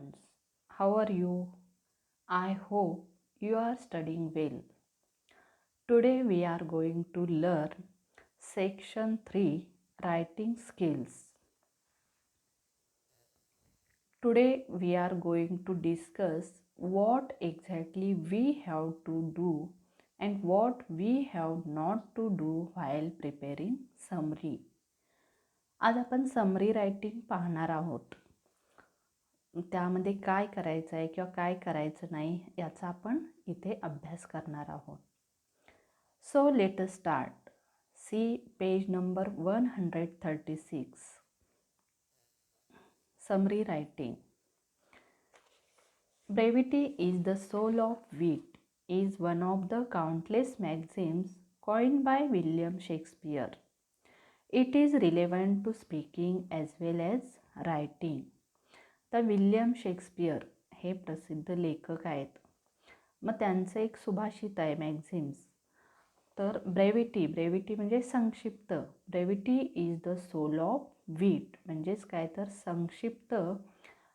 students. How are you? I hope you are studying well. Today we are going to learn section 3 writing skills. Today we are going to discuss what exactly we have to do and what we have not to do while preparing summary. आज आपण summary writing पाहणार आहोत. त्यामध्ये काय करायचं आहे किंवा काय करायचं नाही याचा आपण इथे अभ्यास करणार आहोत. So let us start. See page number 136. Summary writing. Brevity is the soul of wit is one of the countless maxims coined by William Shakespeare. It is relevant to speaking as well as writing. तर William Shakespeare हे प्रसिद्ध लेखक आहेत. मग त्यांचं एक सुभाषित आहे मॅक्झिम्स. तर ब्रेविटी म्हणजे संक्षिप्त. Brevity is the soul of wit म्हणजेच काय तर संक्षिप्त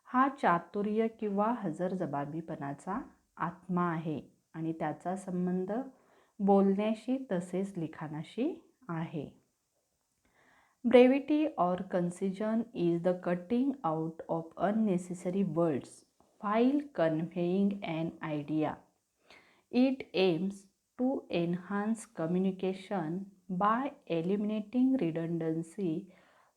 हा चातुर्य किंवा हजरजबाबीपणाचा आत्मा आहे आणि त्याचा संबंध बोलण्याशी तसेच लिखाणाशी आहे. Brevity or concision is the cutting out of unnecessary words while conveying an idea. It aims to enhance communication by eliminating redundancy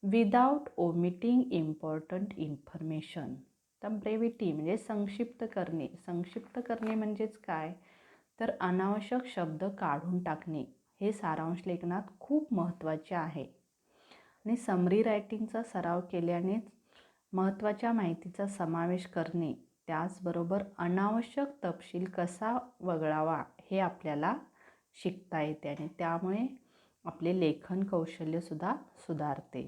without omitting important information. तर ब्रेविटी म्हणजे संक्षिप्त करणे. संक्षिप्त करणे म्हणजेच काय तर अनावश्यक शब्द काढून टाकणे. हे सारांश लेखनात खूप महत्त्वाचे आहे. आणि समरी रायटिंगचा सराव केल्यानेच महत्त्वाच्या माहितीचा समावेश करणे त्याचबरोबर अनावश्यक तपशील कसा वगळावा हे आपल्याला शिकता येते आणि त्यामुळे आपले लेखन कौशल्यसुद्धा सुधारते.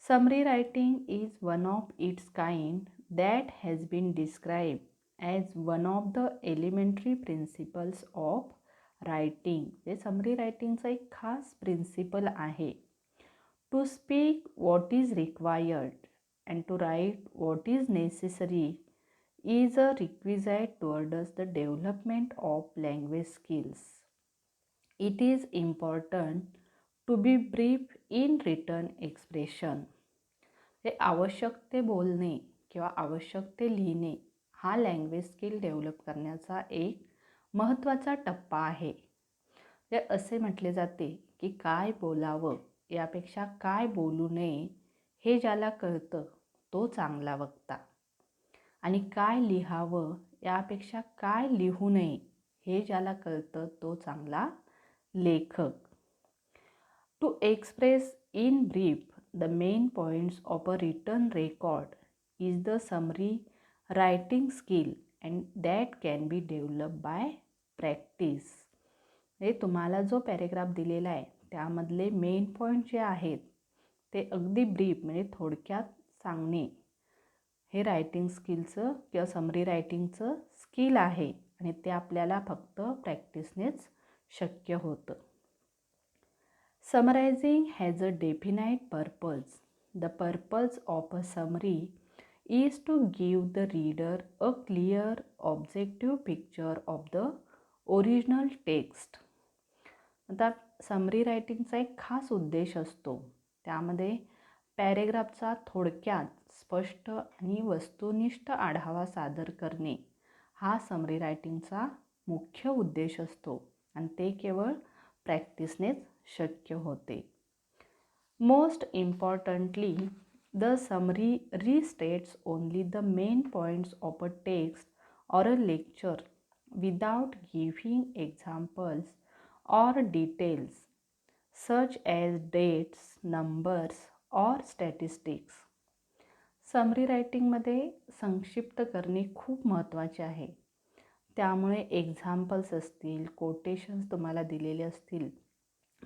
Summary writing is one of its kind that has been describe as one of the elementary principles of writing. हे समरी रायटिंगचा एक खास प्रिन्सिपल आहे. To speak what is required and to write what is necessary is a requisite towards the development of language skills. It is important to be brief in written expression. हे आवश्यक ते बोलणे किंवा आवश्यक ते लिहिणे हा लँग्वेज स्किल डेव्हलप करण्याचा एक महत्त्वाचा टप्पा आहे. हे असे म्हटले जाते की काय बोलावं यापेक्षा काय बोलू नये हे ज्याला कळतं तो चांगला वक्ता आणि काय लिहावं यापेक्षा काय लिहू नये हे ज्याला कळतं तो चांगला लेखक. To express in brief the main points of a written record is the summary writing skill and that can be develop by practice. हे तुम्हाला जो पॅरेग्राफ दिलेला आहे त्यामधले मेन पॉईंट जे आहेत ते अगदी ब्रीफ म्हणजे थोडक्यात सांगणे हे रायटिंग स्किलचं किंवा समरी रायटिंगचं स्किल आहे आणि ते आपल्याला फक्त प्रॅक्टिसनेच शक्य होतं. Summarizing has a definite purpose. The purpose of a summary is to give the reader a clear objective picture of the original text. आता समरी रायटिंगचा एक खास उद्देश असतो. त्यामध्ये पॅरेग्राफचा थोडक्यात स्पष्ट आणि वस्तुनिष्ठ आढावा सादर करणे हा समरी रायटिंगचा मुख्य उद्देश असतो आणि ते केवळ प्रॅक्टिसनेच शक्य होते. Most importantly the summary restates only the main points of a text or a lecture without giving examples or details such as dates, numbers or statistics. Summary रायटिंगमध्ये संक्षिप्त करणे खूप महत्त्वाचे आहे. त्यामुळे एक्झाम्पल्स असतील, कोटेशन्स तुम्हाला दिलेले असतील,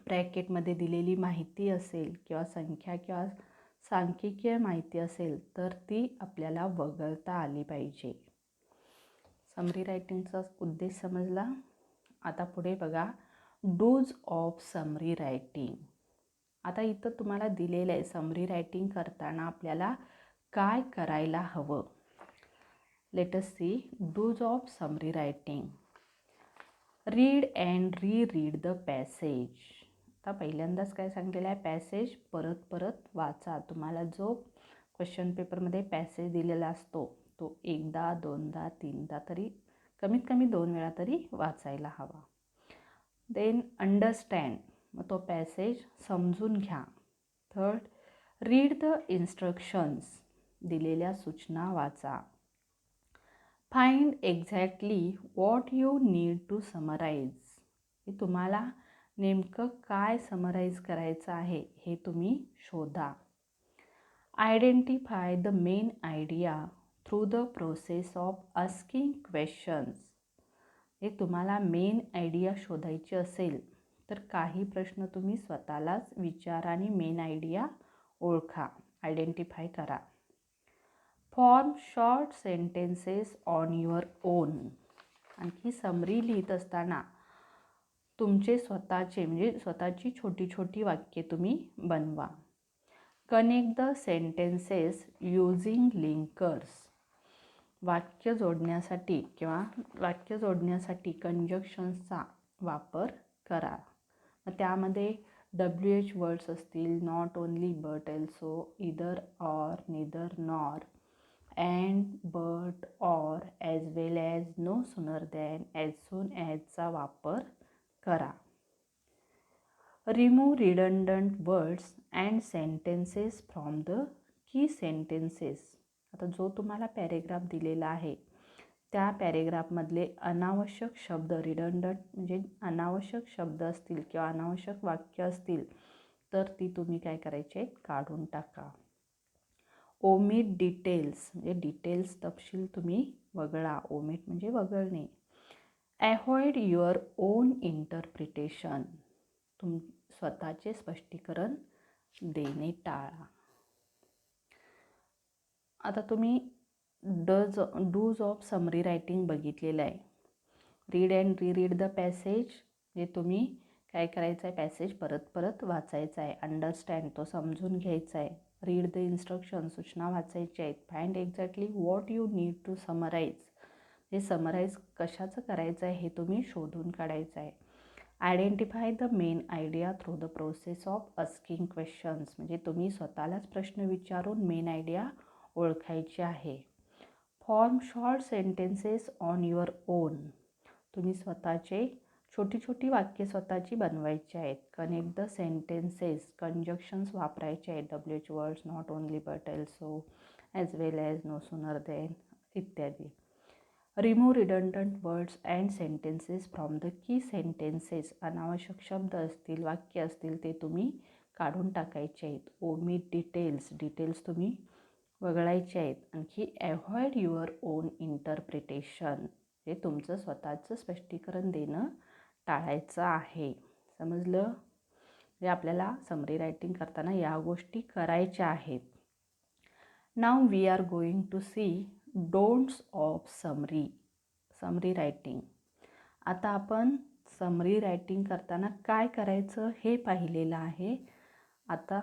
ब्रॅकेटमध्ये दिलेली माहिती असेल किंवा संख्या किंवा सांख्यिकीय माहिती असेल तर ती आपल्याला वगळता आली पाहिजे. समरी रायटिंगचा उद्देश समजला. आता पुढे बघा डूज ऑफ समरी रायटिंग. आता इथं तुम्हाला दिलेलं आहे समरी रायटिंग करताना आपल्याला काय करायला हवं. Let us see do's of summary writing. Read and read the passage. आता पहिल्यांदाच काय सांगितलेलं आहे, पॅसेज परत परत वाचा. तुम्हाला जो क्वेश्चन पेपरमध्ये पॅसेज दिलेला असतो तो एकदा दोनदा तीनदा तरी कमीत कमी 2 वेळा तरी वाचायला हवा. देन अंडरस्टँड, मग तो पॅसेज समजून घ्या. थर्ड, रीड द इन्स्ट्रक्शन्स, दिलेल्या सूचना वाचा. Find exactly what you need to summarize, हे तुम्हाला नेमकं काय समराईज करायचं आहे हे तुम्ही शोधा. Identify the main idea through the process of asking questions, हे तुम्हाला मेन आयडिया शोधायची असेल तर काही प्रश्न तुम्ही स्वतःलाच विचारा आणि मेन आयडिया ओळखा, आयडेंटिफाय करा. Form short sentences on your on, आणखी समरी लिहित असताना तुमचे स्वतःचे म्हणजे स्वतःची छोटी छोटी वाक्ये तुम्ही बनवा. Connect the sentences using linkers, वाक्य जोडण्यासाठी कंजक्शन्सचा वापर करा. मग त्यामध्ये WH वर्ड्स असतील, not only but also, either or, neither nor, and, but, or, as well as, no sooner than, as soon ॲजचा वापर करा. Remove redundant words and sentences from the key sentences. आता जो तुम्हाला पॅरेग्राफ दिलेला आहे त्या पॅरेग्राफमधले अनावश्यक शब्द, रिडंडंट म्हणजे अनावश्यक शब्द असतील किंवा अनावश्यक वाक्य असतील तर ती तुम्ही काय करायचे, काढून टाका. ओमिट डिटेल्स, म्हणजे डिटेल्स तपशील तुम्ही वगळा. ओमिट म्हणजे वगळणे. अव्हॉइड युअर ओन इंटरप्रिटेशन, स्वतःचे स्पष्टीकरण देणे टाळा. आता तुम्ही डूज ऑफ समरी रायटिंग बघितलेलं आहे. Read and read the passage, जे तुम्ही काय करायचं आहे, पॅसेज परत परत वाचायचा आहे. अंडरस्टँड, तो समजून घ्यायचा आहे. रीड द इन्स्ट्रक्शन, सूचना वाचायच्या आहेत. Find exactly what you need to summarize, हे समराईज कशाचं करायचं आहे हे तुम्ही शोधून काढायचं आहे. Identify the main idea through the process of asking questions, म्हणजे तुम्ही स्वतःलाच प्रश्न विचारून मेन आयडिया ओळखायची आहे. Form short sentences on your own, तुम्ही स्वतःचे छोटी छोटी वाक्ये स्वतःची बनवायची आहेत. कनेक्ट द सेंटेन्सेस, कंजक्शन्स वापरायचे आहेत. WH words, not only but also, as well as, no sooner than इत्यादी. Remove redundant words and sentences from the key sentences, अनावश्यक शब्द असतील, वाक्य असतील ते तुम्ही काढून टाकायचे आहेत. ओमिट डिटेल्स तुम्ही वगळायचे आहेत. आणखी अव्हॉइड युअर ओन इंटरप्रिटेशन, हे तुमचं स्वतःचं स्पष्टीकरण देणं टाळायचं आहे. समजलं? म्हणजे आपल्याला समरी रायटिंग करताना या गोष्टी करायच्या आहेत. Now we are going to see don'ts of summary writing. आता आपण समरी रायटिंग करताना काय करायचं हे पाहिलेलं आहे. आता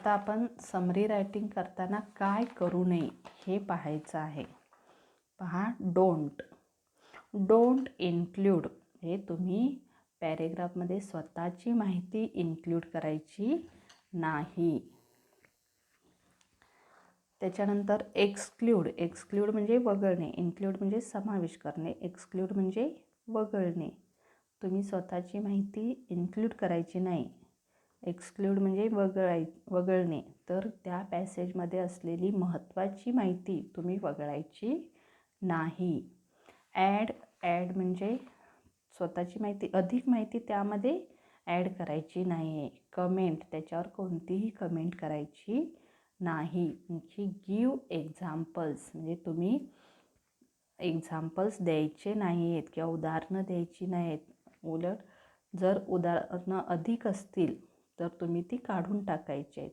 आपण समरी रायटिंग करताना काय करू नये हे पाहायचं आहे. पहा, डोंट इन्क्लूड, हे तुम्ही पॅरेग्राफमध्ये स्वतःची माहिती इन्क्लूड करायची नाही. त्याच्यानंतर एक्सक्लूड म्हणजे वगळणे, इन्क्लूड म्हणजे समावेश करणे, एक्सक्लूड म्हणजे वगळणे. तुम्ही स्वतःची माहिती इन्क्लूड करायची नाही. एक्सक्लूड म्हणजे वगळणे, तर त्या पॅसेजमध्ये असलेली महत्त्वाची माहिती तुम्ही वगळायची नाही. ॲड म्हणजे स्वतःची माहिती, अधिक माहिती त्यामध्ये ॲड करायची नाही आहे. कमेंट, त्याच्यावर कोणतीही कमेंट करायची नाही. आणखी गिव्ह एक्झाम्पल्स, म्हणजे तुम्ही एक्झाम्पल्स द्यायचे नाही आहेत किंवा उदाहरणं द्यायची नाही आहेत. उलट जर उदाहरणं अधिक असतील तर तुम्ही ती काढून टाकायची आहेत.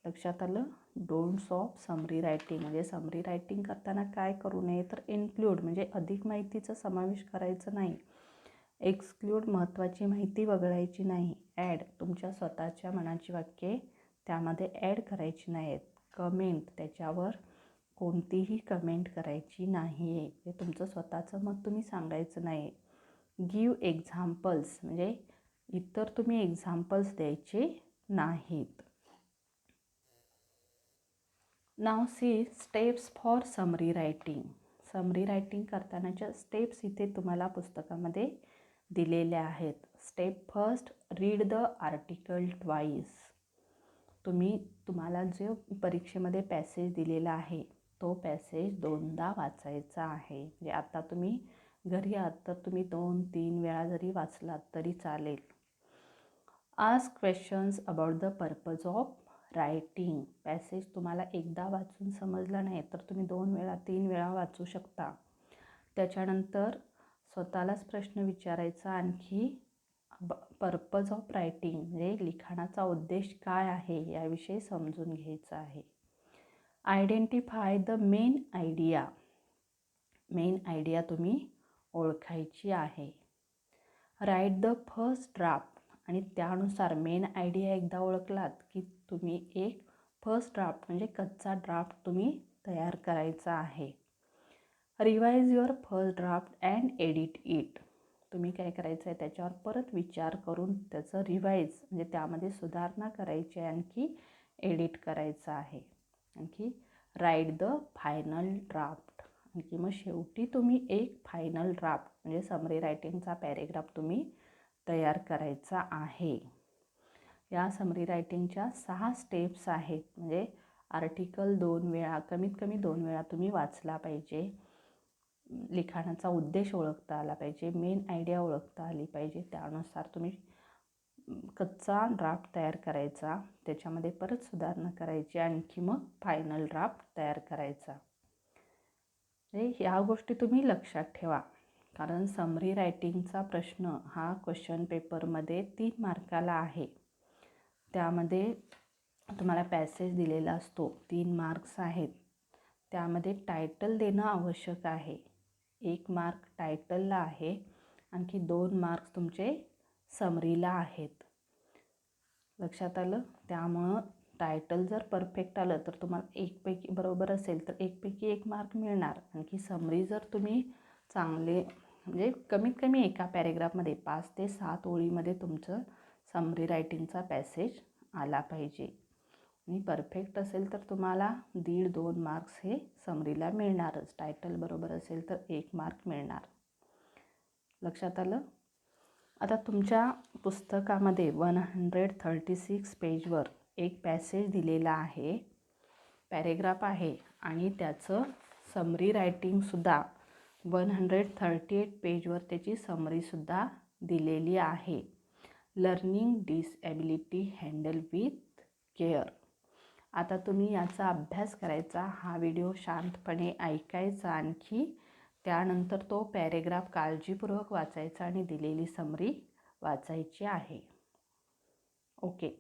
लक्षात आलं? डोंट्स ऑफ समरी रायटिंग, म्हणजे समरी रायटिंग करताना काय करू नये तर इन्क्लूड म्हणजे अधिक माहितीचा समावेश करायचं नाही. एक्सक्लूड महत्त्वाची माहिती वगळायची नाही. ॲड तुमच्या स्वतःच्या मनाची वाक्ये त्यामध्ये ॲड करायची नाहीत. कमेंट त्याच्यावर कोणतीही कमेंट करायची नाही आहे. ते तुमचं स्वतःचं मत तुम्ही सांगायचं नाही. गिव एक्झाम्पल्स म्हणजे इतर तुम्ही एक्झाम्पल्स द्यायचे नाहीत. Now see steps for summary writing. Summary writing करतानाच्या स्टेप्स इथे तुम्हाला पुस्तकामध्ये दिलेल्या आहेत. Step first, read the article twice. तुम्हाला जो परीक्षेमध्ये पॅसेज दिलेला आहे तो पॅसेज 2दा वाचायचा आहे. म्हणजे आता तुम्ही घरी आहात तर तुम्ही 2-3 वेळा जरी वाचलात तरी चालेल. Ask questions about the purpose of writing. Passage तुम्हाला एकदा वाचून समजला नाही तर तुम्ही 2 वेळा 3 वेळा वाचू शकता. त्याच्यानंतर स्वतःलाच प्रश्न विचारायचा आणखी पर्पज ऑफ रायटिंग म्हणजे लिखाणाचा उद्देश काय आहे याविषयी समजून घ्यायचा आहे. Identify the main idea. Main idea तुम्ही ओळखायची आहे. राईट द फर्स्ट ड्राफ्ट आणि त्यानुसार मेन आयडिया एकदा ओळखलात की तुम्ही एक फर्स्ट ड्राफ्ट म्हणजे कच्चा ड्राफ्ट तुम्ही तयार करायचा आहे. Revise your first draft and edit it. तुम्ही काय करायचं आहे त्याच्यावर परत विचार करून त्याचं रिवाइज म्हणजे त्यामध्ये सुधारणा करायची आहे, आणखी एडिट करायचं आहे. आणखी राईट द फायनल ड्राफ्ट. आणखी मग शेवटी तुम्ही एक फायनल ड्राफ्ट म्हणजे समरी रायटिंगचा पॅरेग्राफ तुम्ही तयार करायचा आहे. या समरी रायटिंगच्या 6 स्टेप्स आहेत. म्हणजे आर्टिकल 2 वेळा कमीत कमी 2 वेळा तुम्ही वाचला पाहिजे. लिखाणाचा उद्देश ओळखता आला पाहिजे. मेन आयडिया ओळखता आली पाहिजे. त्यानुसार तुम्ही कच्चा ड्राफ्ट तयार करायचा, त्याच्यामध्ये परत सुधारणा करायची, आणखी मग फायनल ड्राफ्ट तयार करायचा. ह्या गोष्टी तुम्ही लक्षात ठेवा. कारण समरी रायटिंगचा प्रश्न हा क्वेश्चन पेपरमध्ये 3 मार्काला आहे. त्यामध्ये तुम्हाला पॅसेज दिलेला असतो. 3 मार्क्स आहेत. त्यामध्ये टायटल देणं आवश्यक आहे. 1 मार्क टायटलला आहे, आणखी 2 मार्क्स तुमचे समरीला आहेत. लक्षात आलं? त्यामुळं टायटल जर परफेक्ट आलं तर तुम्हाला 1 पैकी बरोबर असेल तर 1 पैकी 1 मार्क मिळणार. आणखी समरी जर तुम्ही चांगले म्हणजे कमीत कमी एका पॅरेग्राफमध्ये 5 ते 7 ओळीमध्ये तुमचं समरी रायटिंगचा पॅसेज आला पाहिजे. आणि परफेक्ट असेल तर तुम्हाला 1.5-2 मार्क्स हे समरीला मिळणारच. टायटल बरोबर असेल तर 1 मार्क मिळणार. लक्षात आलं? आता तुमच्या पुस्तकामध्ये 136 पेजवर एक पॅसेज दिलेला आहे, पॅरेग्राफ आहे आणि त्याचं समरी रायटिंगसुद्धा 138 पेजवर त्याची समरीसुद्धा दिलेली आहे. Learning disability handle with care. आता तुम्ही याचा अभ्यास करायचा. हा व्हिडिओ शांतपणे ऐकायचा, आणखी त्यानंतर तो पॅरेग्राफ काळजीपूर्वक वाचायचा आणि दिलेली समरी वाचायची आहे. ओके.